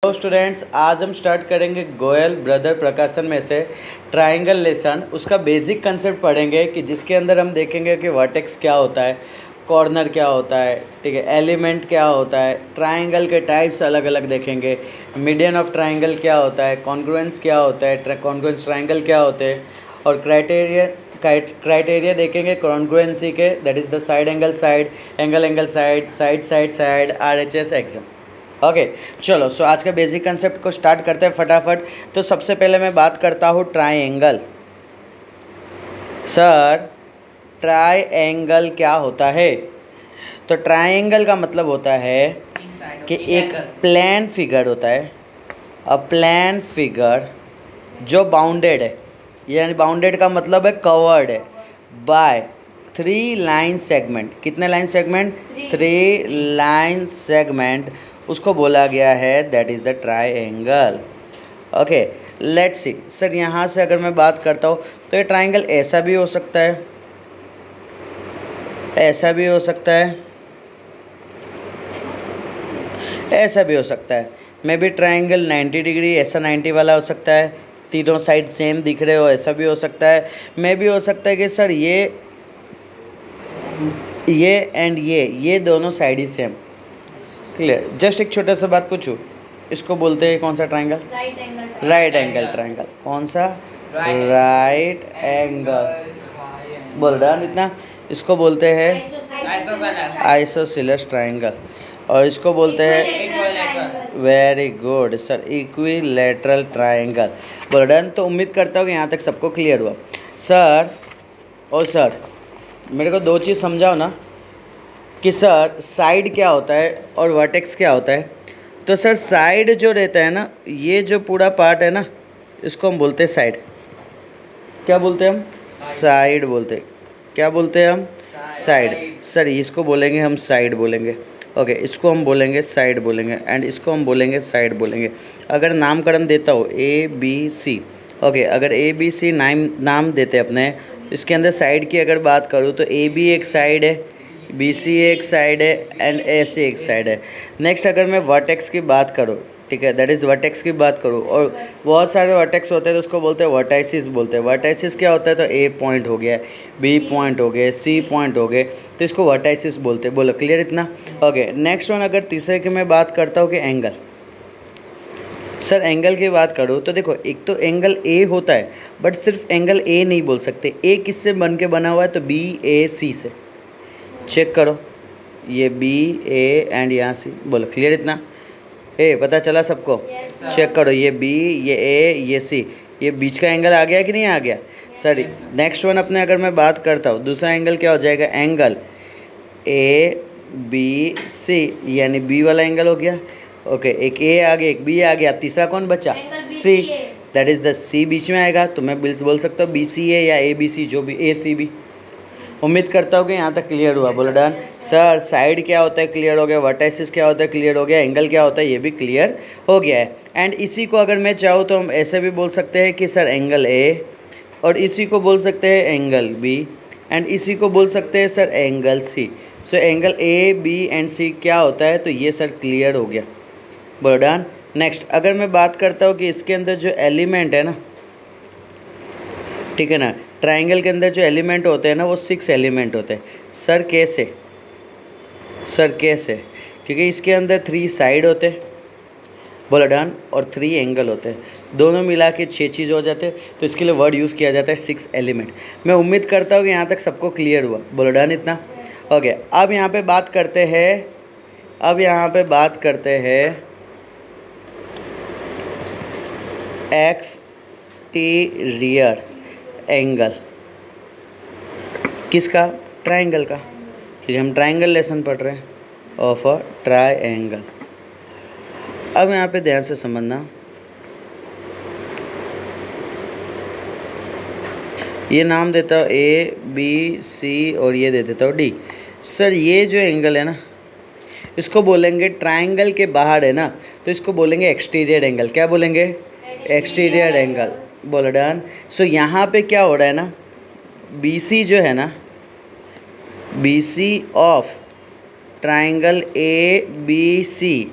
Hello students, आज हम start करेंगे गोयल ब्रदर प्रकाशन में से ट्राइंगल लेसन। उसका बेसिक कंसेप्ट पढ़ेंगे कि जिसके अंदर हम देखेंगे कि वर्टेक्स क्या होता है, कॉर्नर क्या होता है, ठीक है, एलिमेंट क्या होता है, ट्राइंगल के टाइप्स अलग अलग देखेंगे, मीडियन ऑफ ट्राइंगल क्या होता है, कॉन्ग्रुएंस क्या होता है, कॉन्ग्रुएंस ट्राइंगल क्या होते हैं, और क्राइटेरिया देखेंगे कॉन्ग्रुएंसी के, that is the side angle side, angle side, side RHS exam. Okay चलो, सो आज का बेसिक कंसेप्ट को स्टार्ट करते हैं फटाफट। तो सबसे पहले मैं बात करता हूँ ट्राइंगल। सर ट्राइंगल क्या होता है? तो ट्राइंगल का मतलब होता है कि एक प्लेन फिगर होता है, अ प्लेन फिगर जो बाउंडेड है, यानी बाउंडेड का मतलब है कवर्ड है बाय 3 लाइन सेगमेंट। कितने लाइन सेगमेंट? 3 लाइन सेगमेंट, उसको बोला गया है that is the triangle. Okay let's see. Sir यहाँ से अगर मैं बात करता हूँ तो ये ट्राइंगल ऐसा भी हो सकता है, ऐसा भी हो सकता है, ऐसा भी हो सकता है। मे बी ट्राइंगल 90 डिग्री, ऐसा 90 वाला हो सकता है, तीनों साइड सेम दिख रहे हो, ऐसा भी हो सकता है। मे भी हो सकता है कि सर ये एंड ये दोनों साइड ही सेम। क्लियर? जस्ट एक छोटा सा बात पूछूँ, इसको बोलते हैं कौन सा ट्राइंगल? Right angle triangle. कौन सा? Right angle. बोल रहा इतना। इसको बोलते हैं आइसोसेलेस ट्राइंगल, और इसको बोलते हैं, very good sir, equilateral triangle. बोल डन। तो उम्मीद करता हूँ कि यहाँ तक सबको क्लियर हुआ। सर और सर मेरे को 2 चीज़ समझाओ ना कि सर साइड क्या होता है और वर्टेक्स क्या होता है। तो सर साइड जो रहता है ना, ये जो पूरा पार्ट है ना, इसको हम बोलते हैं साइड। क्या बोलते हैं हम? साइड बोलते हैं। क्या बोलते हैं हम? साइड। सर इसको बोलेंगे हम साइड बोलेंगे। ओके इसको हम बोलेंगे साइड बोलेंगे, एंड इसको हम बोलेंगे साइड बोलेंगे। अगर नामकरण देता हो ABC, ओके अगर ABC नाम देते अपने, इसके अंदर साइड की अगर बात करूँ तो AB एक साइड है, BC एक साइड है, एंड AC एक साइड है। नेक्स्ट अगर मैं वर्टेक्स की बात करूँ, ठीक है, दैट इज़ वर्टेक्स की बात करूँ, और बहुत सारे वर्टेक्स होते हैं तो उसको बोलते हैं वर्टाइसिस बोलते हैं। वर्टाइसिस क्या होता है? तो A पॉइंट हो गया, B पॉइंट हो गए, C पॉइंट हो गए, तो इसको वर्टाइसिस बोलते हैं। बोलो क्लियर इतना? ओके नेक्स्ट वन, अगर तीसरे की मैं बात करता हूँ कि एंगल। सर एंगल की बात करूँ तो देखो, एक तो एंगल A होता है, बट सिर्फ एंगल A नहीं बोल सकते। A किससे बन के बना हुआ है? तो BAC से। चेक करो, ये BA एंड यहाँ C। बोलो क्लियर इतना? पता चला सबको? चेक करो, ये B, ये A, ये C, ये बीच का एंगल आ गया कि नहीं आ गया? सर नेक्स्ट वन अपने अगर मैं बात करता हूँ, दूसरा एंगल क्या हो जाएगा? एंगल ABC, यानी B वाला एंगल हो गया। ओके एक A आ गया, एक B आ गया, तीसरा कौन बचा? C, that is the C बीच में आएगा। तो मैं बोल सकता हूँ BCA या ABC, जो भी ACB। उम्मीद करता हूँ कि यहाँ तक क्लियर हुआ। बोलो डन। सर साइड क्या होता है? क्लियर हो गया। वर्टाइसिस क्या होता है? क्लियर हो गया। एंगल क्या होता है? ये भी क्लियर हो गया है। एंड इसी को अगर मैं चाहूँ तो हम ऐसे भी बोल सकते हैं कि सर एंगल A, और इसी को बोल सकते हैं एंगल B, एंड इसी को बोल सकते हैं sir angle C। So angle A, B and C क्या होता है? तो ये सर क्लियर हो गया। बोलो डन। नेक्स्ट अगर मैं बात करता हूँ कि इसके अंदर जो एलिमेंट है ना, ठीक है ना, ट्राइंगल के अंदर जो एलिमेंट होते हैं ना, वो 6 एलिमेंट होते हैं। सर कैसे? सर कैसे? क्योंकि इसके अंदर 3 साइड होते हैं, बोला डन, और 3 एंगल होते हैं, दोनों मिला के 6 चीज़ हो जाते हैं। तो इसके लिए वर्ड यूज़ किया जाता है 6 एलिमेंट। मैं उम्मीद करता हूँ कि यहाँ तक सबको क्लियर हुआ। बोलो डन इतना? ओके अब यहाँ पे बात करते हैं, एक्सटीरियर एंगल। किसका? ट्राइंगल का, क्योंकि हम ट्राइंगल लेसन पढ़ रहे हैं ऑफ अ ट्राइंगल। अब यहाँ पे ध्यान से समझना, ये नाम देता हूँ ABC और ये दे देता हूँ D। सर ये जो एंगल है ना, इसको बोलेंगे ट्राइंगल के बाहर है ना, तो इसको बोलेंगे एक्सटीरियर एंगल। क्या बोलेंगे? Exterior angle. बोलो डन। सो यहाँ पे क्या हो रहा है ना, BC जो है ना, BC ऑफ ट्राइंगल ABC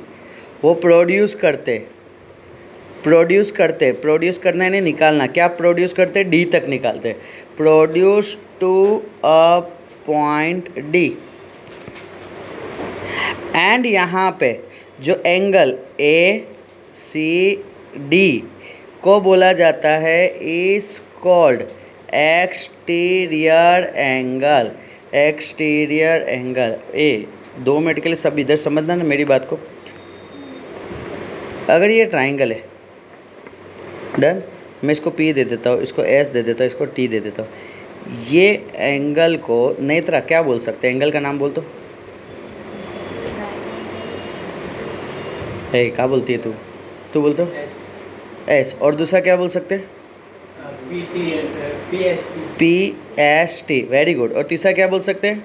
वो प्रोड्यूस करते प्रोड्यूस करना यानी निकालना, क्या प्रोड्यूस करते, डी तक निकालते, produce to a point D. And यहाँ पे जो एंगल ए सी डी को बोला जाता है is called exterior angle. Exterior angle. 2 minute के लिए सब इधर समझना ना मेरी बात को। अगर ये ट्राइंगल है, डन, मैं इसको P दे देता हूँ, इसको S दे देता हूँ, इसको T दे देता हूँ। ये एंगल को नई तरह क्या बोल सकते हैं, एंगल का नाम बोल तो। क्या बोलती है तू बोल तो। S। और दूसरा क्या बोल सकते हैं, PST। Very good. और तीसरा क्या बोल सकते हैं,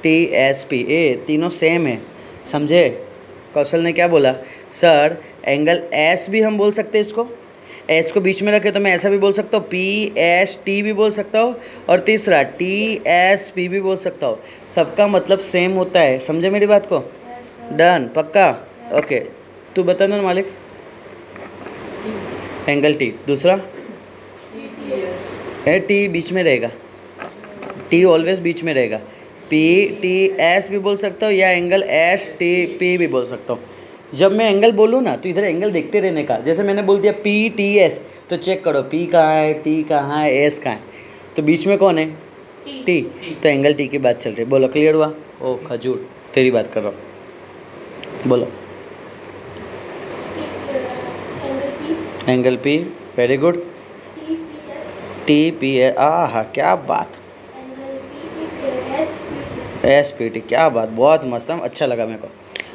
TSP। तीनों सेम है, समझे। कौशल ने क्या बोला, सर एंगल S भी हम बोल सकते हैं, इसको S को बीच में रखे तो मैं ऐसा भी बोल सकता हूँ, PST भी बोल सकता हूँ, और तीसरा TSP भी बोल सकता हूँ। सबका मतलब सेम होता है, समझे मेरी बात को। डन, पक्का। ओके, तू बता ना मालिक। Angle T। दूसरा है T बीच में रहेगा, T ऑलवेज बीच में रहेगा। PTS भी बोल सकता हूँ या एंगल STP भी बोल सकता हूँ। जब मैं एंगल बोलूँ ना तो इधर एंगल देखते रहने का। जैसे मैंने बोल दिया PTS तो चेक करो P कहाँ है, T कहाँ है, S कहाँ है, तो बीच में कौन है, T। तो एंगल T की बात चल रही है। बोलो, क्लियर हुआ। ओ खजूर, तेरी बात कर रहा हूँ, बोलो। Angle P, very good. TPS, हाँ क्या बात। SPT, क्या बात, बहुत मस्त है, अच्छा लगा मेरे को।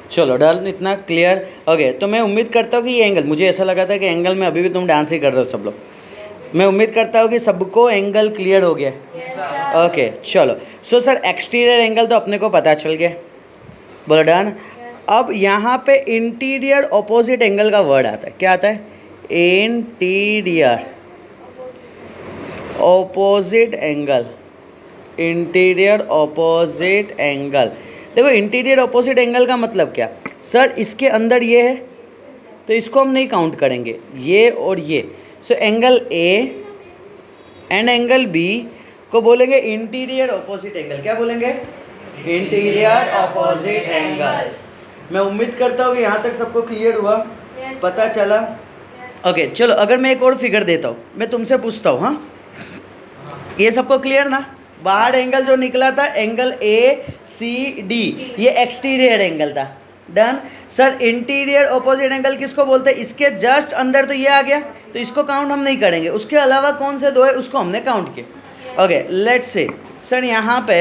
चलो डन, इतना क्लियर। ओके, तो मैं उम्मीद करता हूँ कि ये एंगल, मुझे ऐसा लगा था कि एंगल में अभी भी तुम डांस ही कर रहे हो सब लोग। मैं उम्मीद करता हूँ कि सबको एंगल क्लियर हो गया। ओके चलो। सो सर एक्सटीरियर एंगल तो अपने को पता चल गया, बोलो डन। अब यहाँ पे इंटीरियर ऑपोजिट एंगल का वर्ड आता है, क्या आता है, interior opposite angle. Interior opposite angle. देखो इंटीरियर ऑपोजिट एंगल का मतलब क्या, सर इसके अंदर ये है तो इसको हम नहीं काउंट करेंगे, ये और ये। So angle A and angle B को बोलेंगे इंटीरियर ऑपोजिट एंगल। क्या बोलेंगे, इंटीरियर ऑपोजिट एंगल। मैं उम्मीद करता हूँ कि यहाँ तक सबको क्लियर हुआ, पता चला। ओके चलो, अगर मैं एक और फिगर देता हूँ, मैं तुमसे पूछता हूँ, हाँ ये सबको क्लियर ना। बाहर एंगल जो निकला था एंगल ACD, ये एक्सटीरियर एंगल था। Done. Sir interior opposite angle किसको बोलते हैं, इसके जस्ट अंदर तो ये आ गया तो इसको काउंट हम नहीं करेंगे, उसके अलावा कौन से दो है उसको हमने काउंट किया। ओके लेट्स से सर यहाँ पे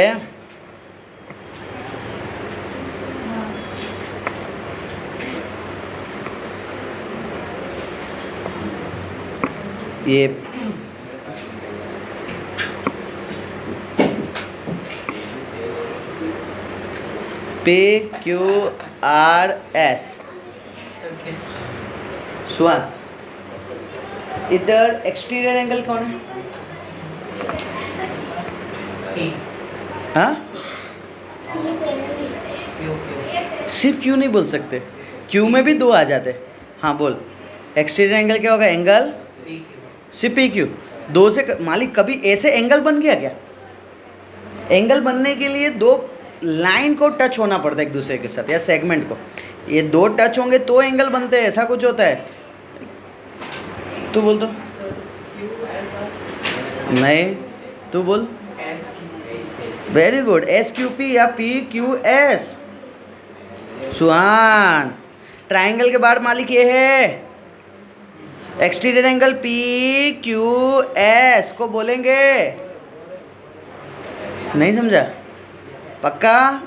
ये PQRS। सुहान, इधर एक्सटीरियर एंगल कौन है, हाँ सिर्फ क्यू नहीं बोल सकते, क्यू में भी दो आ जाते। हाँ बोल, एक्सटीरियर एंगल क्या होगा, एंगल सिर्फ PQ। दो से मालिक कभी ऐसे एंगल बन गया क्या, एंगल बनने के लिए दो लाइन को टच होना पड़ता है एक दूसरे के साथ, या सेगमेंट को, ये दो टच होंगे तो एंगल बनते हैं, ऐसा कुछ होता है। तू बोल तो, नहीं तू बोल। वेरी गुड, SQP या PQS। सुहान, ट्राइंगल के बाहर मालिक ये है, एक्सटीरियर एंगल PQS को बोलेंगे। नहीं समझा, पक्का।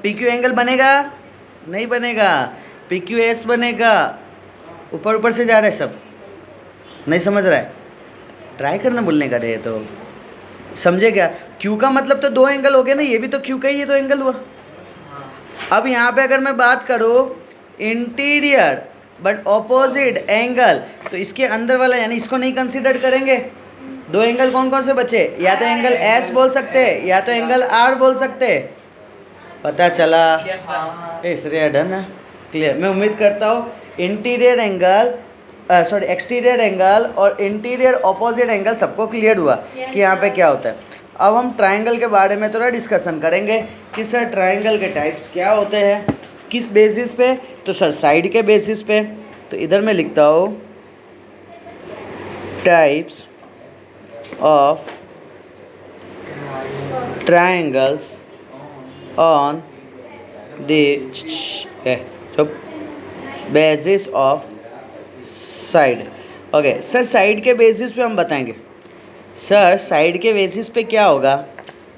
PQ एंगल बनेगा, नहीं बनेगा, PQS बनेगा। ऊपर ऊपर से जा रहा है सब, नहीं समझ रहा है, ट्राई करना बोलने का रहे तो समझे क्या। Q का मतलब तो दो एंगल हो गया ना, ये भी तो Q का ही ये तो एंगल हुआ। अब यहाँ पे अगर मैं बात करूँ इंटीरियर बट ऑपोजिट एंगल, तो इसके अंदर वाला यानी इसको नहीं कंसीडर करेंगे। दो एंगल कौन कौन से बचे, या तो एंगल S बोल सकते हैं या तो एंगल R बोल सकते हैं। पता चला, श्रेया डन है, क्लियर। मैं उम्मीद करता हूँ interior angle sorry exterior angle और इंटीरियर ऑपोजिट एंगल सबको क्लियर हुआ कि यहाँ पे क्या होता है। अब हम ट्रायंगल के बारे में थोड़ा डिस्कशन करेंगे कि सर ट्रायंगल के टाइप्स क्या होते हैं, किस बेसिस पे। तो सर साइड के बेसिस पे। तो इधर मैं लिखता हूँ types of triangles on the basis of side. Okay sir, side के बेसिस पे हम बताएंगे। सर साइड के बेसिस पे क्या होगा,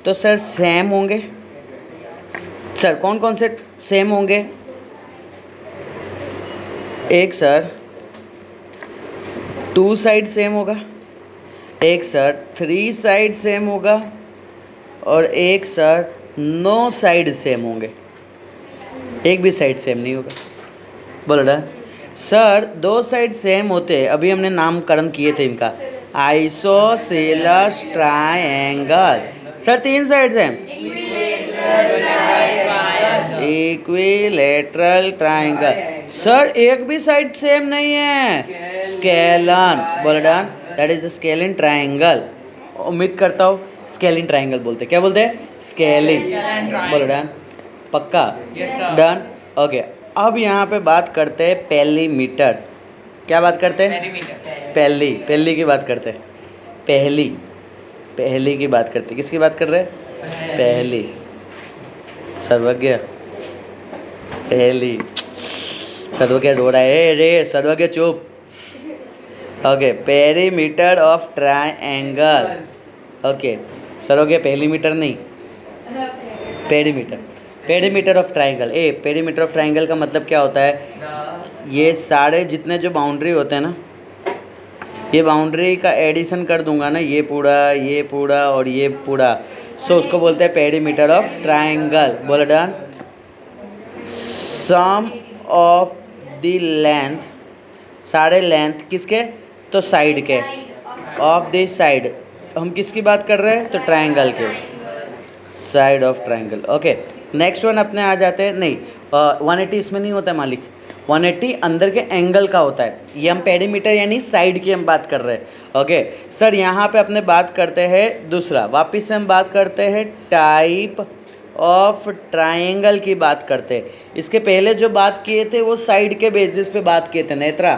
तो सर सेम होंगे। सर कौन कौन से सेम होंगे? एक सर 2 साइड सेम होगा, एक सर 3 साइड सेम होगा, और एक सर 9 साइड सेम होंगे। एक भी साइड सेम नहीं होगा। बोल रहा सर 2 साइड सेम होते हैं, अभी हमने नामकरण किए थे इनका, isosceles triangle. Sir 3 side same, equilateral triangle. Sir एक भी साइड सेम नहीं है, स्केलन। बोल done, that is the scalene triangle. उम्मीद करता हूँ स्केलिन ट्रायंगल बोलते, क्या बोलते हैं? स्केलिन। बोल डन, पक्का? डन। ओके अब यहाँ पे बात करते हैं पेरीमीटर। क्या बात करते हैं? पहली की बात करते हैं। पहली की बात करते हैं। किसकी बात कर रहे हैं? पहली। सर्वज्ञ पहली। सर्वज्ञ ढोड़ा है रे, सर्वज्ञ चुप। Okay perimeter of triangle. Okay सर्वज्ञ पहली मीटर नहीं, perimeter of triangle. Perimeter of triangle का मतलब क्या होता है? ये सारे जितने जो बाउंड्री होते हैं ना, ये बाउंड्री का एडिशन कर दूंगा ना, ये पूरा और ये पूरा, सो उसको बोलते हैं पेरीमीटर ऑफ ट्रायंगल। बोलो done. Sum of the length, सारे लेंथ किसके? तो साइड के, ऑफ द साइड। हम किसकी बात कर रहे हैं? तो ट्रायंगल के, side of triangle. Okay next one अपने आ जाते हैं। नहीं 180 इसमें नहीं होता है मालिक, 180 अंदर के एंगल का होता है। ये हम पेरीमीटर यानी साइड की हम बात कर रहे हैं। ओके सर यहाँ पे अपने बात करते हैं दूसरा, वापस से हम बात करते हैं टाइप ऑफ ट्रायंगल की बात करते हैं। इसके पहले जो बात किए थे वो साइड के बेसिस पे बात किए थे नेत्रा,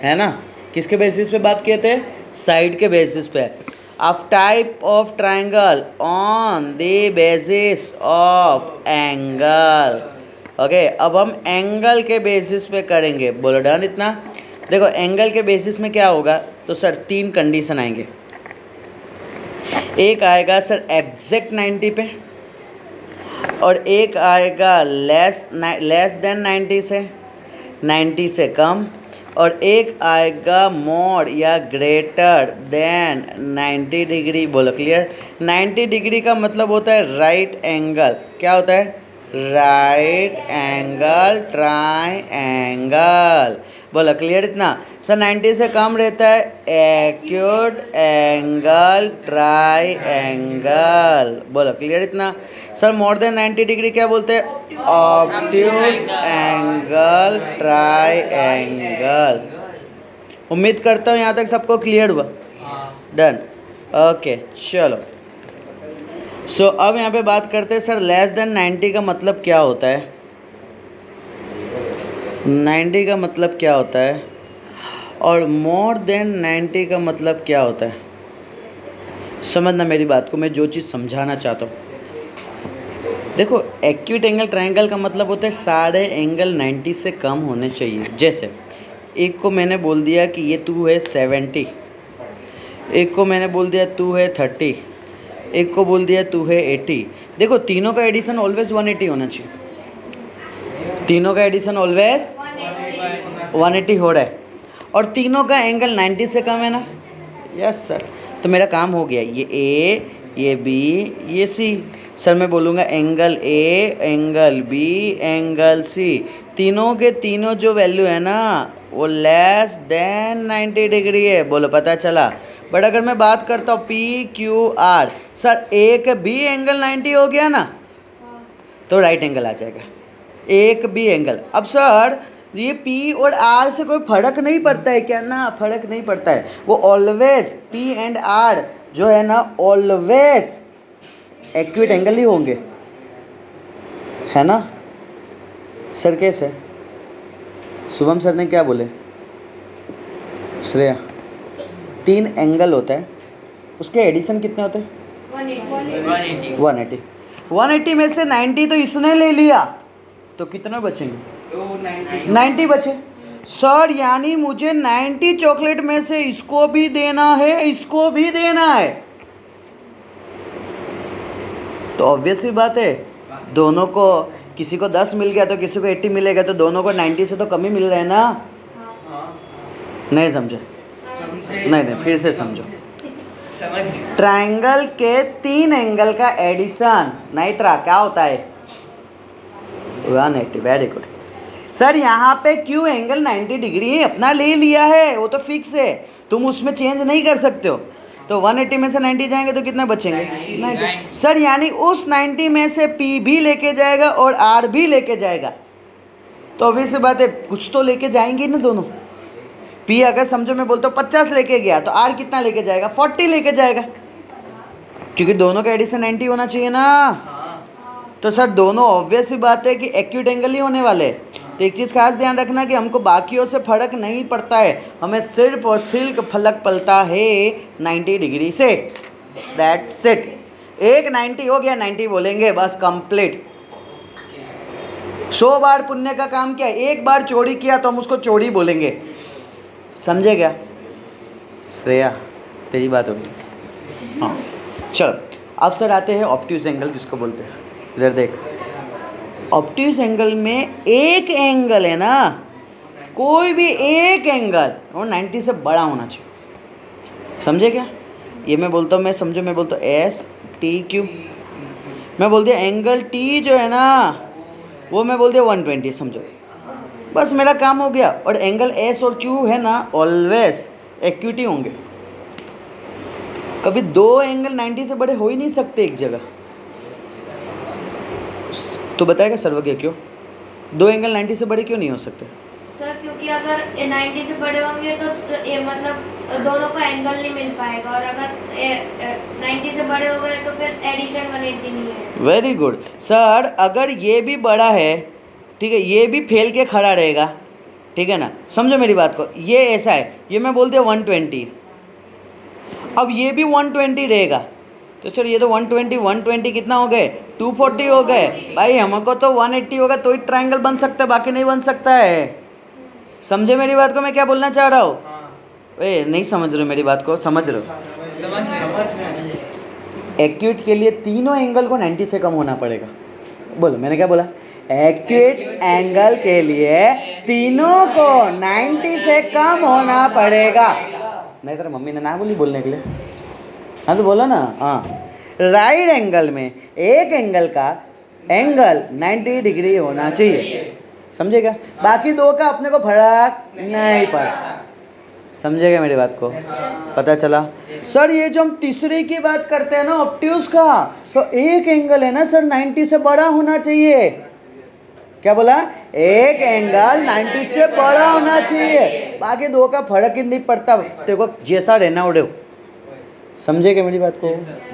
है ना? किसके बेसिस पे बात किए थे? साइड के बेसिस पे। Of type of triangle on the basis of angle. Okay अब हम एंगल के बेसिस पे करेंगे। बोलो डन इतना। देखो एंगल के बेसिस में क्या होगा, तो सर 3 कंडीशन आएंगे। एक आएगा सर एग्जैक्ट 90 पे, और एक आएगा लेस देन 90 से कम, और एक आएगा मोर या ग्रेटर देन 90 डिग्री। बोलो क्लियर? 90 डिग्री का मतलब होता है राइट एंगल। क्या होता है? Right angle triangle. बोलो क्लियर इतना? सर 90 से कम रहता है एक्यूट एंगल ट्रायंगल। बोलो क्लियर इतना? सर मोर देन 90 डिग्री क्या बोलते हैं? Obtuse angle triangle. उम्मीद करता हूँ यहाँ तक सबको क्लियर हुआ। डन। ओके चलो सो अब यहाँ पे बात करते हैं सर लेस देन 90 का मतलब क्या होता है? 90 का मतलब क्या होता है, और मोर देन 90 का मतलब क्या होता है? समझना मेरी बात को, मैं जो चीज़ समझाना चाहता हूँ। देखो एक्यूट एंगल ट्रायंगल का मतलब होता है सारे एंगल 90 से कम होने चाहिए। जैसे एक को मैंने बोल दिया कि ये 2 है 70, एक को मैंने बोल दिया 2 है 30, एक को बोल दिया 2 है 80। देखो तीनों का एडिशन ऑलवेज 180 होना चाहिए। तीनों का एडिशन ऑलवेज 180 हो रहा है, और तीनों का एंगल 90 से कम है ना? Yes sir. तो मेरा काम हो गया। ये ए, ये बी, ये सी। सर मैं बोलूँगा angle A, angle B, angle C, तीनों के तीनों जो वैल्यू है ना वो लेस देन 90 डिग्री है। बोलो पता चला? बट अगर मैं बात करता हूँ पी क्यू आर, सर एक बी एंगल 90 हो गया ना, तो राइट एंगल आ जाएगा। एक बी एंगल। अब सर ये P और R से कोई फर्क नहीं पड़ता है क्या ना, फर्क नहीं पड़ता है। वो ऑलवेज P एंड R जो है ना ऑलवेज एक्यूट एंगल ही होंगे, है ना सर? कैसे शुभम सर ने क्या बोले? श्रेया 3 एंगल होता है, उसके एडिशन कितने होते हैं? 180। 180 में से 90 तो इसने ले लिया, तो कितने बचेंगे? 90 बचे। सर यानी मुझे 90 चॉकलेट में से इसको भी देना है, इसको भी देना है, तो ऑब्वियस ही बात है दोनों को, किसी को 10 मिल गया तो किसी को 80 मिलेगा, तो दोनों को 90 से तो कम ही मिल रहा है ना। नहीं समझे? नहीं, फिर से समझो। ट्रायंगल के 3 एंगल का एडिशन नहीं तरह क्या होता है? 180। Very good sir. यहाँ पे क्यों एंगल 90 डिग्री अपना ले लिया है, वो तो फिक्स है, तुम उसमें चेंज नहीं कर सकते हो। तो 180 में से 90 जाएंगे तो कितने बचेंगे? 90। सर यानी उस 90 में से P भी लेके जाएगा और R भी लेके जाएगा, तो ऑब्वियस बात है कुछ तो लेके जाएंगे ना दोनों। P अगर समझो मैं बोलता हूँ 50 लेके गया, तो R कितना लेके जाएगा? 40 लेके जाएगा, क्योंकि दोनों का एडिशन 90 होना चाहिए ना। तो सर दोनों ऑब्वियस ही बात है कि एक्यूट एंगल ही होने वाले। तो एक चीज़ खास ध्यान रखना कि हमको बाकियों से फर्क नहीं पड़ता है, हमें सिर्फ और सिर्फ फलक पड़ता है 90 डिग्री से। That's it. एक 90 हो गया, 90 बोलेंगे बस कंप्लीट। 100 बार पुण्य का काम किया, एक बार चोरी किया तो हम उसको चोरी बोलेंगे, समझे क्या? श्रेया तेरी बात होगी। हाँ चलो अब सर आते हैं ऑब्ट्यूज एंगल किसको बोलते हैं। इधर देख, ऑब्ट्यूज एंगल में एक एंगल है ना, कोई भी एक एंगल वो 90 से बड़ा होना चाहिए, समझे क्या? ये मैं बोलता हूँ, मैं समझो मैं बोलता हूँ एस टी क्यू, मैं बोल दिया एंगल टी जो है ना वो मैं बोल दिया 120, समझो बस मेरा काम हो गया। और एंगल एस और क्यू है ना ऑलवेज एक्यूटी होंगे, कभी 2 एंगल 90 से बड़े हो ही नहीं सकते एक जगह। तो बताएगा सर्वज्ञ क्यों 2 एंगल 90 से बड़े क्यों नहीं हो सकते? सर क्योंकि अगर 90 से बड़े होंगे तो ये मतलब दोनों का एंगल नहीं मिल पाएगा, और अगर 90 से बड़े हो गए तो फिर एडिशन 180 नहीं है। Very good sir. अगर ये भी बड़ा है, ठीक है, ये भी फैल के खड़ा रहेगा, ठीक है ना, समझो मेरी बात को, ये ऐसा है, ये मैं बोलते हैं 120, अब ये भी 120 रहेगा, तो सर ये तो 120 कितना हो गए? 240 हो गए। भाई हमको तो 180 होगा तो ही ट्रायंगल बन सकता है, बाकी नहीं बन सकता है। समझे मेरी बात को मैं क्या बोलना चाह रहा हूँ? नहीं समझ रहे मेरी बात को? समझ रहे हो? एक्यूट के लिए तीनों एंगल को 90 से कम होना पड़ेगा। बोलो मैंने क्या बोला? एक्यूट एंगल के लिए तीनों को 90 से कम होना पड़ेगा। नहीं तेरा मम्मी ने ना बोली बोलने के लिए? हाँ तो बोलो ना। हाँ राइट एंगल में एक एंगल का एंगल 90 डिग्री होना चाहिए, समझेगा? बाकी 2 का अपने को फर्क नहीं पड़ता, समझेगा मेरी बात को? पता चला? सर ये जो हम तीसरे की बात करते हैं ना ऑब्ट्यूज का, तो एक एंगल है ना सर 90 से बड़ा होना चाहिए। क्या बोला? एक एंगल 90 से बड़ा होना चाहिए, बाकी 2 का फर्क ही नहीं पड़ता, देखो जैसा रहना उड़े, समझेगा मेरी बात को?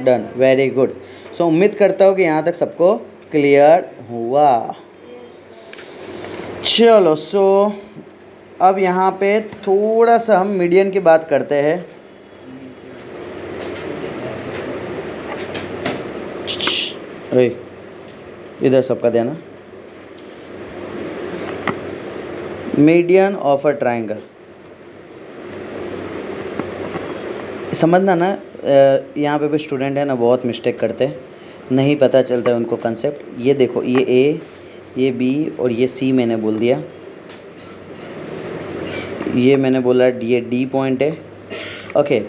Done, very good. सो उम्मीद करता हूँ कि यहाँ तक सबको क्लियर हुआ। चलो सो अब यहाँ पे थोड़ा सा हम मीडियन की बात करते हैं। इधर सबका ध्यान, मीडियन ऑफ अ ट्रायंगल समझना ना। यहाँ पे भी स्टूडेंट है ना बहुत मिस्टेक करते हैं, नहीं पता चलता है उनको कंसेप्ट। ये देखो ये ए, ये बी और ये सी मैंने बोल दिया, ये मैंने बोला ये डी पॉइंट है। ओके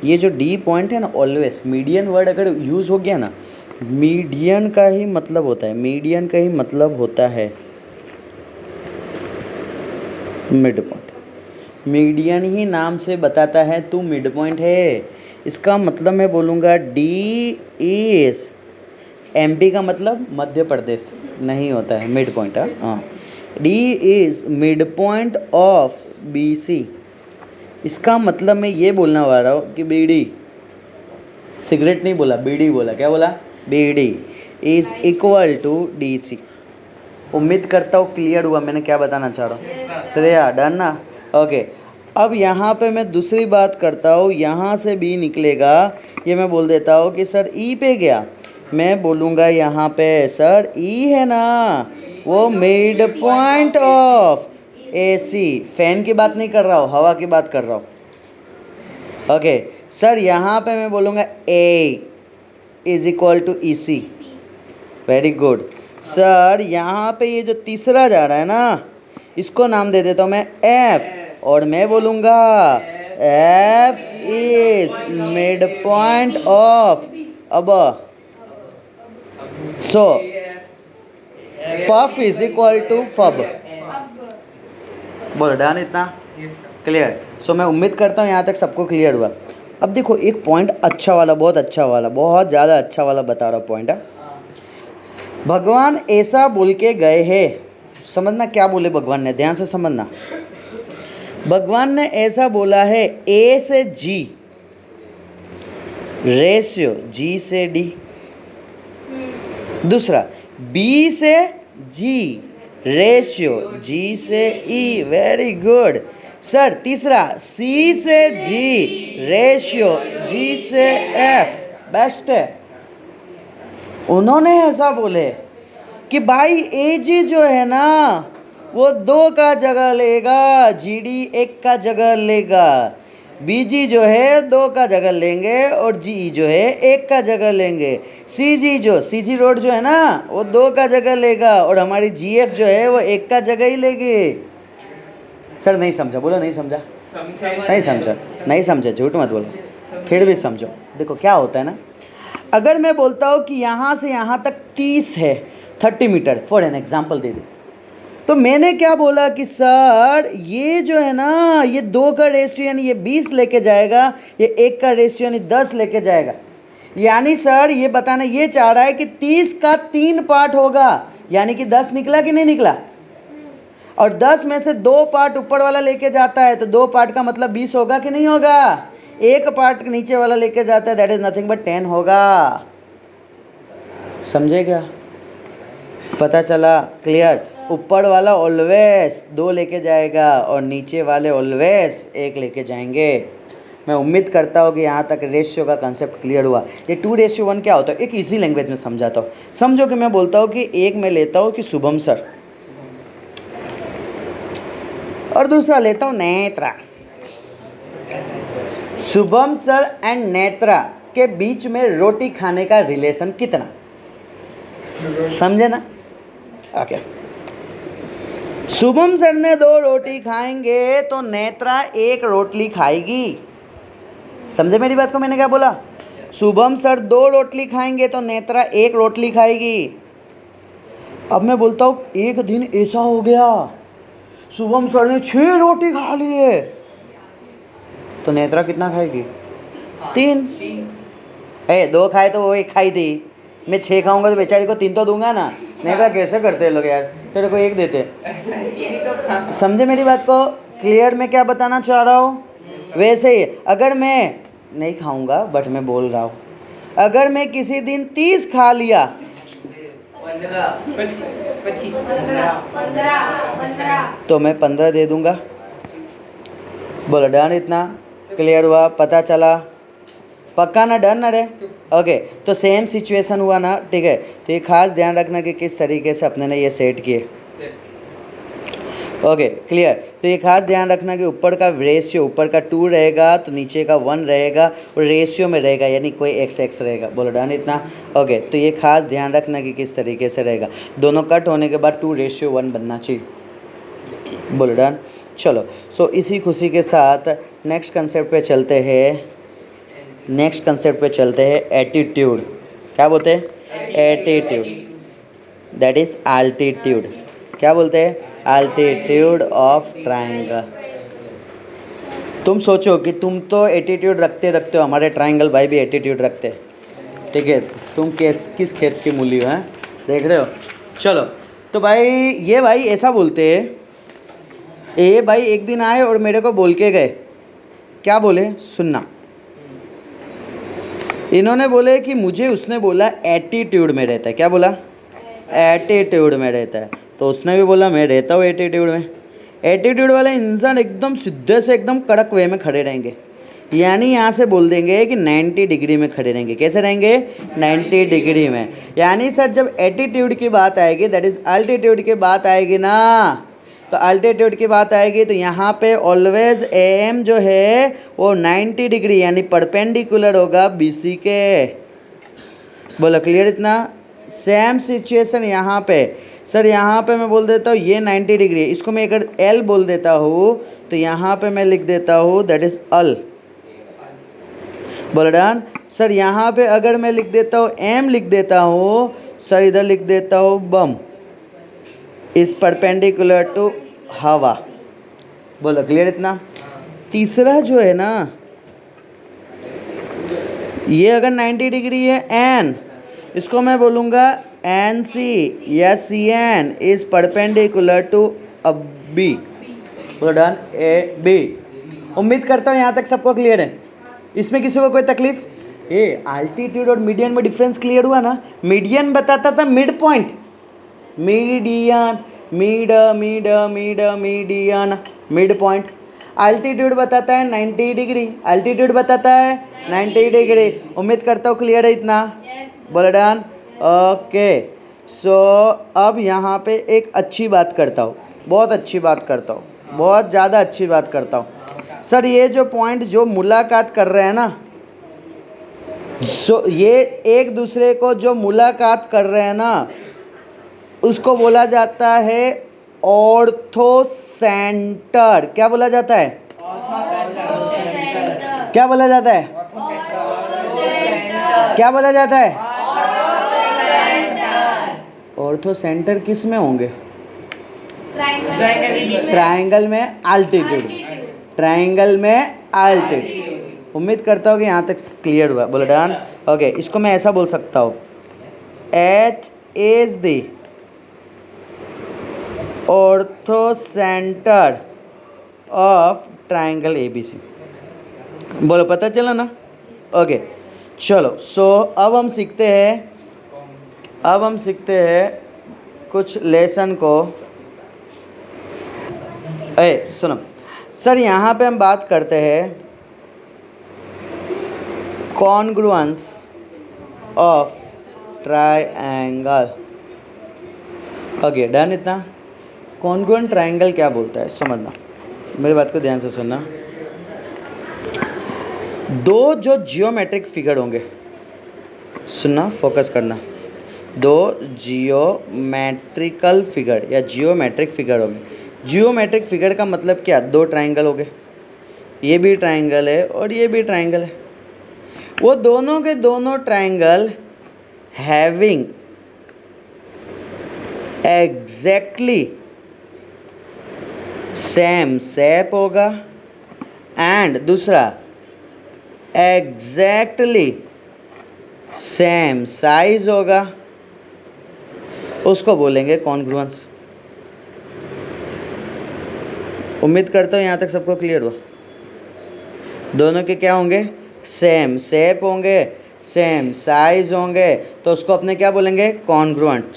ये जो डी पॉइंट है ना ऑलवेज मीडियन वर्ड अगर यूज़ हो गया ना, मीडियन का ही मतलब होता है, मीडियन का ही मतलब होता है मिड पॉइंट। मीडियन ही नाम से बताता है तू मिड पॉइंट है, इसका मतलब मैं बोलूँगा डी इज, एमपी का मतलब मध्य प्रदेश नहीं होता है मिड पॉइंट। हाँ D is mid point of B C. इसका मतलब मैं ये बोलना वाला रहा हूँ कि बी डी, सिगरेट नहीं बोला, बी डी बोला, क्या बोला, B D is equal to D C. उम्मीद करता हूँ क्लियर हुआ मैंने क्या बताना चाह रहा हूँ। श्रेया डन ना? ओके, अब यहाँ पे मैं दूसरी बात करता हूँ, यहाँ से बी निकलेगा, ये मैं बोल देता हूँ कि सर ई पे गया, मैं बोलूँगा यहाँ पे सर ई है ना, वो mid point of A C. Fan की बात नहीं कर रहा हूँ, हवा की बात कर रहा हूँ। ओके सर, यहाँ पे मैं बोलूँगा A is equal to E C. Very good sir, यहाँ पे ये जो तीसरा जा रहा है ना, इसको नाम दे देता हूँ मैं एफ, और मैं बोलूँगा F is mid point of अब। सो पफ इज इक्वल टू फब। बोलो डन, इतना क्लियर? सो मैं उम्मीद करता हूँ यहाँ तक सबको क्लियर हुआ। अब देखो एक पॉइंट अच्छा वाला, बहुत अच्छा वाला, बहुत ज़्यादा अच्छा वाला बता रहा हूँ पॉइंट है। भगवान ऐसा बोल के गए हैं, समझना क्या बोले भगवान ने, ध्यान से समझना। भगवान ने ऐसा बोला है, ए से जी रेशियो जी से डी, दूसरा बी से जी रेशियो जी से ई। वेरी गुड सर, तीसरा सी से जी रेशियो जी से एफ। बेस्ट है। उन्होंने ऐसा बोले कि भाई ए जी जो है ना वो 2 का जगह लेगा, जी डी 1 का जगह लेगा, बी जी जो है 2 का जगह लेंगे और जी जो है 1 का जगह लेंगे, सी जी रोड जो है ना वो 2 का जगह लेगा और हमारी जी एफ जो है वो 1 का जगह ही लेगी। सर नहीं समझा, बोलो नहीं समझा, नहीं समझा, झूठ मत बोलो, फिर भी समझो। देखो क्या होता है ना, अगर मैं बोलता हूँ कि यहाँ से यहाँ तक 30 है, 30 मीटर फॉर एन एग्जाम्पल दे दी, तो मैंने क्या बोला कि सर ये जो है ना ये 2 का रेशियो यानी ये 20 लेके जाएगा, ये 1 का रेशियो यानी 10 लेके जाएगा। यानी सर ये बताना ये चाह रहा है कि 30 का 3 पार्ट होगा, यानी कि 10 निकला कि नहीं निकला, और 10 में से 2 पार्ट ऊपर वाला लेके जाता है तो 2 पार्ट का मतलब 20 होगा कि नहीं होगा। 1 पार्ट नीचे वाला लेके जाता है, दैट इज नथिंग बट 10 होगा। समझे क्या? पता चला? क्लियर? ऊपर वाला ऑलवेज 2 लेके जाएगा और नीचे वाले ऑलवेज 1 लेके जाएंगे। मैं उम्मीद करता हूँ कि यहाँ तक रेशियो का कंसेप्ट क्लियर हुआ। ये 2:1 क्या होता है, एक इजी लैंग्वेज में समझाता हूँ। समझो कि मैं बोलता हूँ कि एक मैं लेता हूँ कि शुभम सर और दूसरा लेता हूँ नेत्रा। शुभम सर एंड नेत्रा के बीच में रोटी खाने का रिलेशन कितना, समझे ना? ओके, शुभम सर ने 2 रोटी खाएंगे तो नेत्रा 1 रोटली खाएगी। समझे मेरी बात को? मैंने क्या बोला? शुभम सर 2 रोटली खाएंगे तो नेत्रा 1 रोटली खाएगी। अब मैं बोलता हूँ एक दिन ऐसा हो गया शुभम सर ने 6 रोटी खा लिए, तो नेत्रा कितना खाएगी? 3। 2 खाए तो वो 1 खाई थी, मैं 6 खाऊंगा तो बेचारी को 3 तो दूंगा ना। नेत्रा कैसे करते हैं लोग यार, तेरे को 1 देते। समझे मेरी बात को? क्लियर? मैं क्या बताना चाह रहा हूँ? वैसे ही अगर मैं नहीं खाऊंगा बट मैं बोल रहा हूँ, अगर मैं किसी दिन 30 खा लिया 15 तो मैं 15 दे दूंगा। बोलो डन? इतना क्लियर हुआ? पता चला? पक्का ना? डन ना रे? ओके, तो सेम सिचुएशन हुआ ना, ठीक है? तो ये खास ध्यान रखना कि किस तरीके से अपने ने ये सेट किए। Okay clear? तो ये खास ध्यान रखना कि ऊपर का रेशियो, ऊपर का 2 रहेगा तो नीचे का 1 रहेगा और रेशियो में रहेगा, यानी कोई x रहेगा। बोलो डन? इतना ओके, तो ये खास ध्यान रखना कि किस तरीके से रहेगा। दोनों कट होने के बाद 2:1 बनना चाहिए। बोलो डन? चलो, सो इसी खुशी के साथ नेक्स्ट कंसेप्ट पे चलते हैं। नेक्स्ट कंसेप्ट पे चलते हैं एटीट्यूड। क्या बोलते हैं? Attitude, that is altitude. क्या बोलते हैं? Altitude of triangle. तुम सोचो कि तुम तो एटीट्यूड रखते रखते हो, हमारे ट्राइंगल भाई भी एटीट्यूड रखते हैं, ठीक है? तुम किस खेत की मूली हो, हैं? देख रहे हो? चलो, तो भाई ये भाई ऐसा बोलते हैं, ये भाई एक दिन आए और मेरे को बोल के गए, क्या बोले सुनना, इन्होंने बोले कि मुझे उसने बोला एटीट्यूड में रहता है, क्या बोला, एटीट्यूड में रहता है। तो उसने भी बोला मैं रहता हूँ एटीट्यूड में। एटीट्यूड वाले इंसान एकदम सीधे से एकदम कड़क वे में खड़े रहेंगे, यानी यहाँ से बोल देंगे कि 90 डिग्री में खड़े रहेंगे। कैसे रहेंगे, 90 डिग्री में। यानी सर जब एटीट्यूड की बात आएगी, दैट इज़ अल्टीट्यूड की बात आएगी ना, तो अल्टीट्यूड की बात आएगी तो यहाँ पे ऑलवेज एम जो है वो 90 डिग्री यानी परपेंडिकुलर होगा बीसी के। बोलो क्लियर इतना। सेम सिचुएशन यहाँ पे, सर यहाँ पे मैं बोल देता हूँ ये 90 डिग्री है, इसको मैं अगर एल बोल देता हूँ तो यहाँ पे मैं लिख देता हूँ दैट इज़ अल। बोलो डन। सर यहाँ पे अगर मैं लिख देता हूँ एम लिख देता हूँ, सर इधर लिख देता हूँ बम इज परपेंडिकुलर टू हवा। बोलो क्लियर इतना। तीसरा जो है ना, ये अगर 90 डिग्री है एन, इसको मैं बोलूँगा एन सी या C N is perpendicular to A B. बोलो डन, ए बी। उम्मीद करता हूँ यहाँ तक सबको क्लियर है, इसमें किसी को कोई तकलीफ। ये अल्टीट्यूड और मीडियन में डिफरेंस क्लियर हुआ ना। मीडियन बताता था mid point, median median mid point. Altitude बताता है 90 डिग्री, अल्टीट्यूड बताता है 90 डिग्री। उम्मीद करता हूँ क्लियर है इतना। बोलो डन, ओके। सो अब यहाँ पे एक अच्छी बात करता हूँ, बहुत अच्छी बात करता हूँ, बहुत ज़्यादा अच्छी बात करता हूँ। सर ये जो पॉइंट जो मुलाकात कर रहे हैं ना, सो ये एक दूसरे को जो मुलाकात कर रहे हैं ना, उसको बोला जाता है ऑर्थो सेंटर। क्या बोला जाता है, क्या बोला जाता है, क्या बोला जाता है, ऑर्थो सेंटर किस में होंगे, ट्रायंगल में अल्टीट्यूड, ट्रायंगल में अल्टीट्यूड। उम्मीद करता हूँ कि यहाँ तक क्लियर हुआ। बोलो डन, ओके। इसको मैं ऐसा बोल सकता हूँ, H is the ortho centre of triangle ABC। बोलो पता चला ना, ओके। चलो सो अब हम सीखते हैं कुछ लेसन को। सुनो सर, यहाँ पे हम बात करते हैं congruence of triangle. Okay done इतना। कॉन्ग्रुएंट ट्रायंगल क्या बोलता है समझना, मेरी बात को ध्यान से सुनना। दो जो जियोमेट्रिक फिगर होंगे, सुनना फोकस करना, दो जियोमेट्रिकल फिगर या जियोमेट्रिक फिगर होंगे। जियोमेट्रिक फिगर का मतलब क्या, दो ट्रायंगल हो गए, ये भी ट्रायंगल है और ये भी ट्रायंगल है। वो दोनों के दोनों triangle having exactly same shape होगा एंड दूसरा एग्जैक्टली सेम साइज होगा, उसको बोलेंगे कॉन्ग्रुएंस। उम्मीद करता हूँ यहाँ तक सबको क्लियर हुआ। दोनों के क्या होंगे, सेम शेप होंगे, सेम साइज होंगे, तो उसको अपने क्या बोलेंगे, कॉन्ग्रुएंट।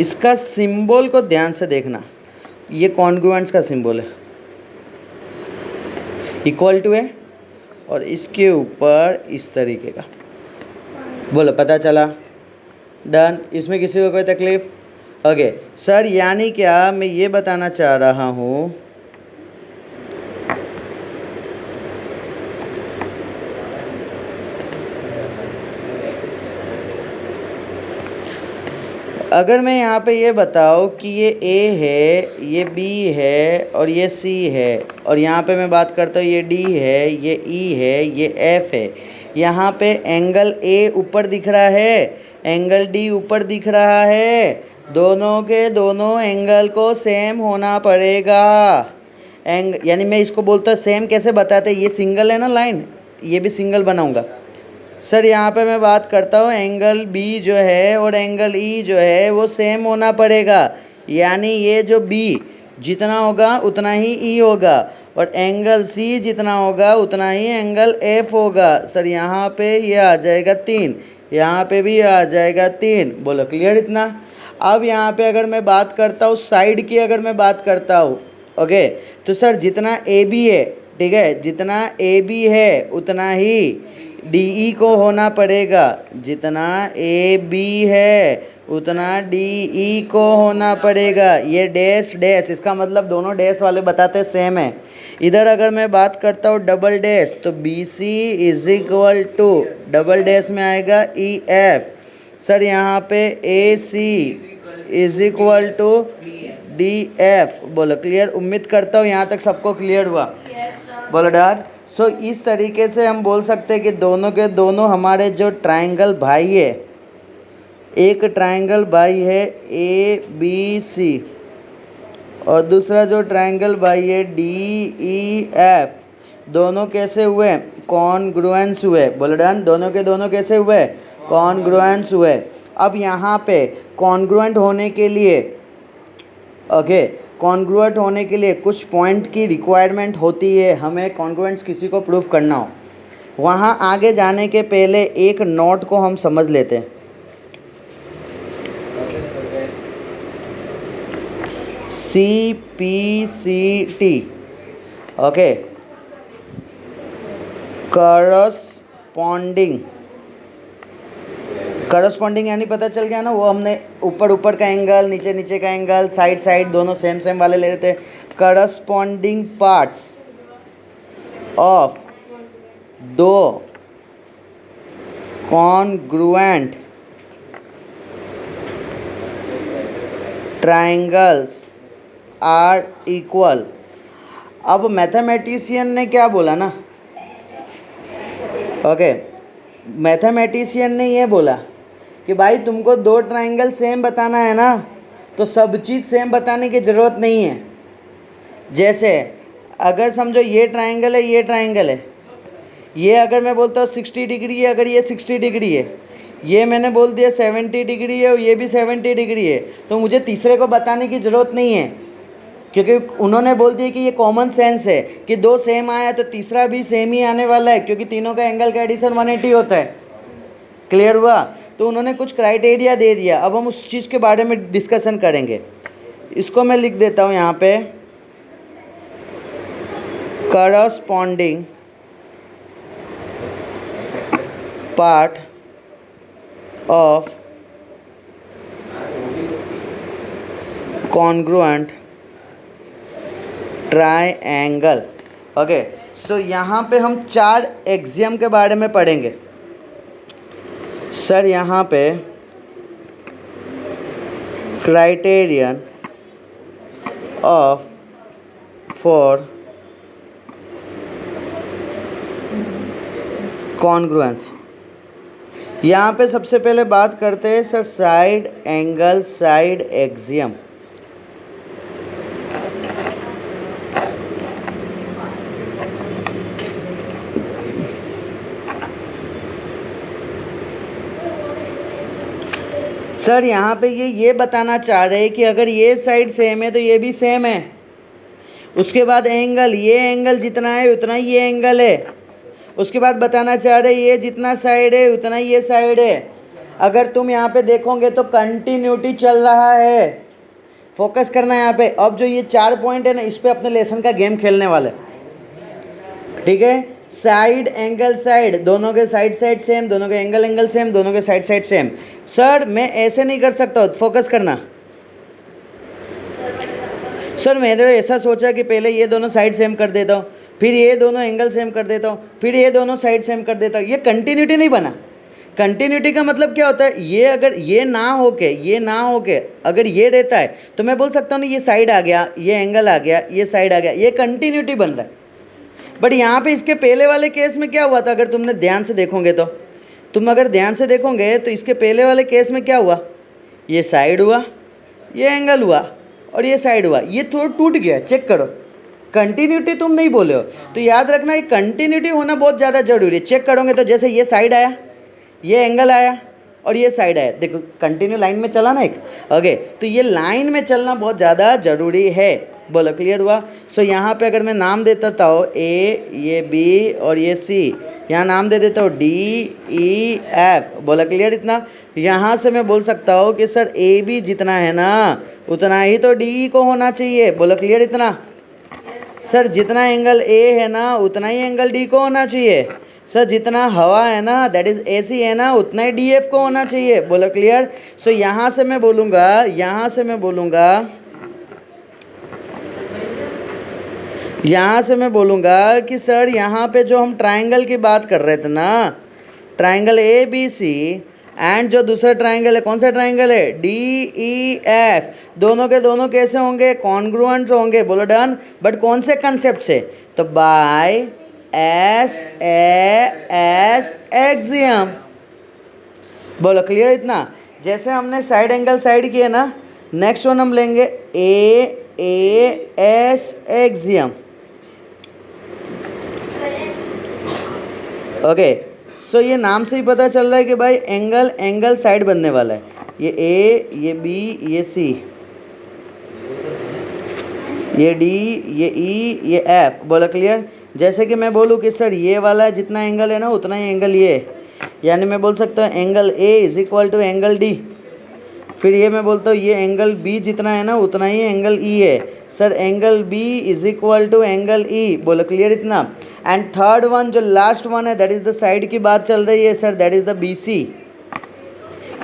इसका सिंबल को ध्यान से देखना, ये कॉन्ग्रुएंट्स का सिंबल है, इक्वल टू है और इसके ऊपर इस तरीके का। बोलो पता चला, डन। इसमें किसी को कोई तकलीफ, ओके सर। यानी क्या मैं ये बताना चाह रहा हूँ, अगर मैं यहाँ पे ये बताऊँ कि ये A है, ये B है और ये C है, और यहाँ पे मैं बात करता हूँ ये D है, ये E है, ये F है। यहाँ पे एंगल A ऊपर दिख रहा है, एंगल D ऊपर दिख रहा है, दोनों के दोनों एंगल को सेम होना पड़ेगा। यानी मैं इसको बोलता हूँ सेम, कैसे बताते, ये सिंगल है ना लाइन, ये भी सिंगल बनाऊँगा, सर यहाँ पे मैं बात करता हूँ एंगल बी जो है और एंगल ई जो है वो सेम होना पड़ेगा, यानी ये जो बी जितना होगा उतना ही ई होगा और एंगल सी जितना होगा उतना ही एंगल एफ होगा। सर यहाँ पे ये आ जाएगा 3, यहाँ पे भी आ जाएगा 3। बोलो क्लियर इतना। अब यहाँ पे अगर मैं बात करता हूँ साइड की, अगर मैं बात करता हूँ ओके, तो सर जितना ए बी है, ठीक है, जितना ए बी है उतना ही डी ई को होना पड़ेगा, जितना ए बी है उतना डी ई को होना पड़ेगा। ये डैश डैश, इसका मतलब दोनों डैश वाले बताते सेम है। इधर अगर मैं बात करता हूँ डबल डैश, तो B C is equal to double dash में आएगा ई एफ। सर यहाँ पे A C is equal to D F. बोलो क्लियर। उम्मीद करता हूँ यहाँ तक सबको क्लियर हुआ। बोलो डैड। सो इस तरीके से हम बोल सकते हैं कि दोनों के दोनों हमारे जो ट्रायंगल भाई है, एक ट्रायंगल भाई है ए बी सी और दूसरा जो ट्रायंगल भाई है डी ई एफ, दोनों कैसे हुए? कॉन्ग्रुएंस हुए। बोलो डन। दोनों के दोनों कैसे हुए? कॉन्ग्रुएंस हुए। अब यहाँ पे कॉन्ग्रुएंट होने के लिए ओके, कॉन्ग्रुएंट होने के लिए कुछ पॉइंट की रिक्वायरमेंट होती है, हमें कॉन्ग्रुएंस किसी को प्रूफ करना हो। वहाँ आगे जाने के पहले एक नोट को हम समझ लेते हैं। C P C T okay, corresponding यानी पता चल गया ना, वो हमने ऊपर ऊपर का एंगल, नीचे नीचे का एंगल, साइड साइड दोनों सेम सेम वाले ले रहे थे। करस्पॉन्डिंग पार्ट्स ऑफ दो कॉन्ग्रुएंट ट्रायंगल्स आर इक्वल। अब मैथमेटिशियन ने क्या बोला ना, ओके, मैथमेटिशियन ने ये बोला कि भाई तुमको दो ट्रायंगल सेम बताना है ना, तो सब चीज़ सेम बताने की ज़रूरत नहीं है। जैसे अगर समझो ये ट्रायंगल है, ये ट्रायंगल है, ये अगर मैं बोलता हूँ 60 डिग्री है, अगर ये 60 डिग्री है, ये मैंने बोल दिया 70 डिग्री है और ये भी 70 डिग्री है, तो मुझे तीसरे को बताने की ज़रूरत नहीं है, क्योंकि उन्होंने बोल दिया कि ये कॉमन सेंस है कि दो सेम आया तो तीसरा भी सेम ही आने वाला है, क्योंकि तीनों का एंगल का एडिशन 180 होता है। क्लियर हुआ? तो उन्होंने कुछ क्राइटेरिया दे दिया। अब हम उस चीज़ के बारे में डिस्कशन करेंगे। इसको मैं लिख देता हूँ यहाँ पे, corresponding part of congruent triangle. Okay, so यहाँ पे हम 4 एक्सियम के बारे में पढ़ेंगे। सर यहाँ पे क्राइटेरियन ऑफ फॉर कॉन्ग्रुएंस, यहाँ पे सबसे पहले बात करते हैं sir side angle side axiom. Sir यहाँ पे ये बताना चाह रहे हैं कि अगर ये साइड सेम है तो ये भी सेम है। उसके बाद एंगल, ये एंगल जितना है उतना ही ये एंगल है। उसके बाद बताना चाह रहे ये जितना साइड है उतना ही ये साइड है। अगर तुम यहाँ पे देखोगे तो कंटिन्यूटी चल रहा है। फोकस करना है यहाँ पे। अब जो ये 4 पॉइंट है ना, इस पे अपने लेसन का गेम खेलने वाले, ठीक है। साइड एंगल साइड, दोनों के साइड साइड सेम, दोनों के एंगल एंगल सेम, दोनों के साइड साइड सेम। सर मैं ऐसे नहीं कर सकता, फोकस करना। सर मैंने तो ऐसा सोचा कि पहले ये दोनों साइड सेम कर देता हूँ, फिर ये दोनों एंगल सेम कर देता हूँ, फिर ये दोनों साइड सेम कर देता हूँ। ये कंटिन्यूटी नहीं बना। कंटिन्यूटी का मतलब क्या होता है, ये अगर ये ना होके अगर ये रहता है तो मैं बोल सकता हूँ ना, ये साइड आ गया, ये एंगल आ गया, ये साइड आ गया, ये कंटिन्यूटी बन रहा है। बट यहाँ पे इसके पहले वाले केस में क्या हुआ था, अगर तुमने ध्यान से देखोगे तो, तुम अगर ध्यान से देखोगे तो इसके पहले वाले केस में क्या हुआ, ये साइड हुआ, ये एंगल हुआ और ये साइड हुआ, ये थोड़ा टूट गया। चेक करो, कंटिन्यूटी तुम नहीं बोले हो। तो याद रखना, ये कंटिन्यूटी होना बहुत ज़्यादा जरूरी है। चेक करोगे तो जैसे ये साइड आया, ये एंगल आया और ये साइड आया, देखो कंटिन्यू लाइन में चला ना एक। ओके, तो ये लाइन में चलना बहुत ज़्यादा ज़रूरी है। बोलो क्लियर हुआ? सो यहाँ पे अगर मैं नाम देता हूँ ए, ये बी और ये सी, यहाँ नाम दे देता हूँ डी ई एफ। बोला क्लियर इतना? यहाँ से मैं बोल सकता हूँ कि सर ए बी जितना है ना उतना ही तो डी ई को होना चाहिए। बोलो क्लियर इतना? सर जितना एंगल ए है ना उतना ही एंगल डी को होना चाहिए। सर जितना हवा है ना दैट इज एसी है ना उतना ही डी एफ को होना चाहिए। बोलो क्लियर? सो यहाँ से मैं बोलूँगा कि सर यहाँ पे जो हम ट्रायंगल की बात कर रहे थे ना, triangle A B C and जो दूसरा ट्रायंगल है, कौन सा ट्रायंगल है? डी ई एफ, दोनों के दोनों कैसे होंगे? कॉन्ग्रुएंट होंगे। बोलो डन। बट कौन से कंसेप्ट से? तो by S A S axiom. बोलो क्लियर इतना? जैसे हमने साइड एंगल साइड किए ना, नेक्स्ट वन हम लेंगे ए एस एक्सियम। ओके, सो ये नाम से ही पता चल रहा है कि भाई एंगल साइड बनने वाला है। ये ए, ये बी, ये सी, ये डी, ये ई, ये एफ। बोलो क्लियर? जैसे कि मैं बोलूँ कि सर ये वाला जितना एंगल है ना उतना ही एंगल ये है, यानी मैं बोल सकता हूँ angle A is equal to angle D. फिर ये मैं बोलता हूँ ये एंगल बी जितना है ना उतना ही एंगल ई है। Sir angle B is equal to angle E. बोलो क्लियर इतना? एंड थर्ड वन जो लास्ट वन है दैट इज द साइड की बात चल रही है sir, that is the B C.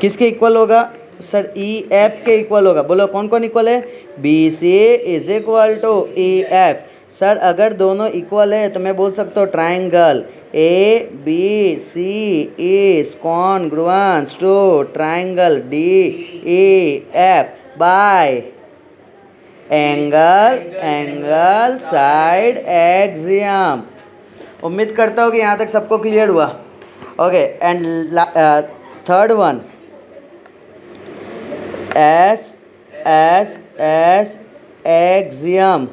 किसके इक्वल होगा? सर ई एफ के इक्वल होगा। बोलो कौन कौन इक्वल है? B C is equal to E F. Sir अगर दोनों इक्वल है तो मैं बोल सकता हूँ triangle A B C is congruent to triangle D E F by angle side axiom. उम्मीद करता हूँ कि यहाँ तक सबको क्लियर हुआ। Okay, and third one S S S axiom.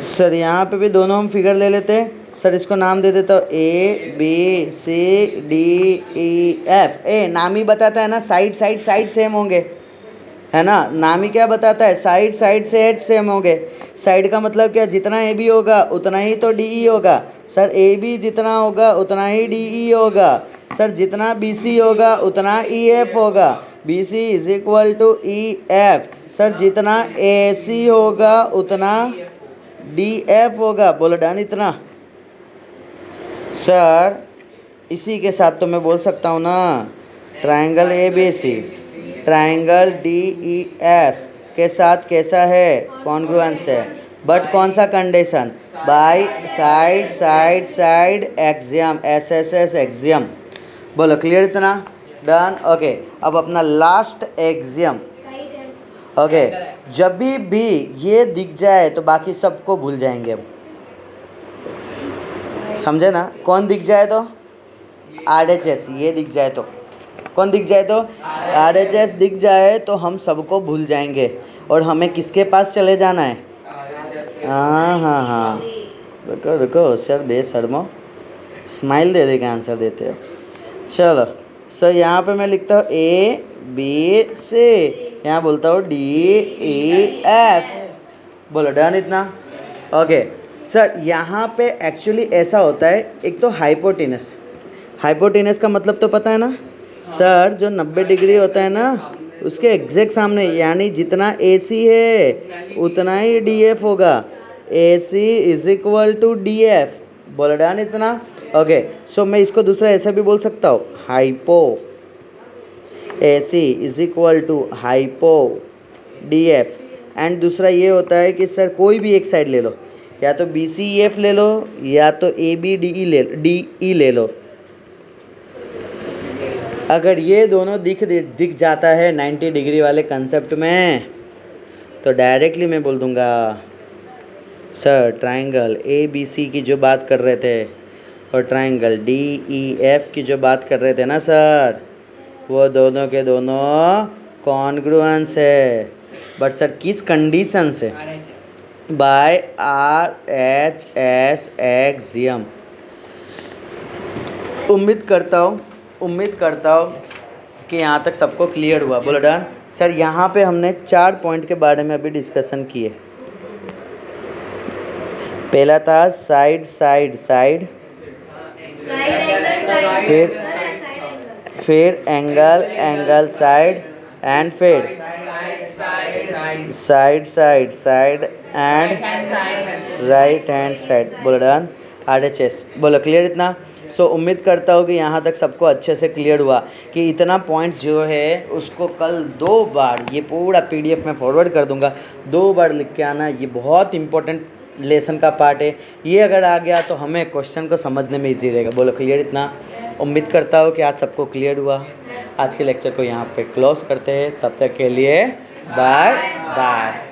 Sir यहाँ पे भी दोनों हम फिगर ले लेते हैं। सर इसको नाम दे देता हूँ A B C D E F. ए नाम ही बताता है ना साइड सेम होंगे, है ना? नाम ही क्या बताता है? साइड सेम होंगे। साइड का मतलब क्या? जितना ए बी होगा उतना ही तो डी ई होगा। सर ए बी जितना होगा उतना ही डी ई होगा। सर जितना बी सी होगा उतना ई एफ होगा। B C is equal to E F. Sir जितना ए सी होगा उतना डी एफ होगा। बोलो डन इतना? सर इसी के साथ तो मैं बोल सकता हूँ ना triangle A B C triangle D E F के साथ कैसा है? कॉन्ग्रुएंस है। बट कौन सा condition? By side axiom, S S S axiom. बोलो क्लियर इतना? डन। ओके, अब अपना लास्ट एक्सियम। ओके, जब भी ये दिख जाए तो बाकी सबको भूल जाएंगे। अब समझे ना? कौन दिख जाए तो? RHS ये दिख जाए तो कौन दिख जाए तो? RHS दिख जाए तो हम सबको भूल जाएंगे और हमें किसके पास चले जाना है? हाँ, रुको सर, बेशर्मो स्माइल दे के आंसर देते हो। चलो सर यहाँ पे मैं लिखता हूँ ए बी सी, यहाँ बोलता हूँ डी ई एफ। बोलो डन इतना? ओके सर, यहाँ पे एक्चुअली ऐसा होता है, एक तो हाइपोटेनस का मतलब तो पता है ना सर? जो 90 डिग्री होता है ना उसके एग्जैक्ट सामने, यानी जितना AC है उतना ही DF होगा। AC is equal to DF। बोलो डन इतना? ओके, सो मैं इसको दूसरा ऐसा भी बोल सकता हूँ, hypo AC is equal to hypo DF। And दूसरा ये होता है कि सर कोई भी एक साइड ले लो, या तो BCEF ले लो या तो ABDE ले लो। अगर ये दोनों दिख जाता है 90 डिग्री वाले कंसेप्ट में तो डायरेक्टली मैं बोल दूंगा सर ट्रायंगल ABC की जो बात कर रहे थे और ट्रायंगल DEF की जो बात कर रहे थे ना सर, वो दोनों के दोनों कॉन्ग्रुएंस है। बट सर किस कंडीशन से? By RHS axiom. उम्मीद करता हूँ कि यहाँ तक सबको क्लियर हुआ। बोलो डन। सर यहाँ पे हमने 4 पॉइंट के बारे में अभी डिस्कशन किए। पहला था साइड साइड साइड, फिर एंगल एंगल साइड, एंड फिर side side side and right hand side. बोलो डन। RHS बोलो क्लियर इतना। सो उम्मीद करता हूँ कि यहाँ तक सबको अच्छे से क्लियर हुआ कि इतना पॉइंट्स जो है उसको कल 2 बार, ये पूरा PDF में फॉरवर्ड कर दूंगा, 2 बार लिख के आना। ये बहुत इंपॉर्टेंट लेसन का पार्ट है। ये अगर आ गया तो हमें क्वेश्चन को समझने में इजी रहेगा। बोलो क्लियर इतना। उम्मीद करता हूँ कि आज सबको क्लियर हुआ। आज के लेक्चर को यहाँ पे क्लोज करते हैं। तब तक के लिए बाय बाय।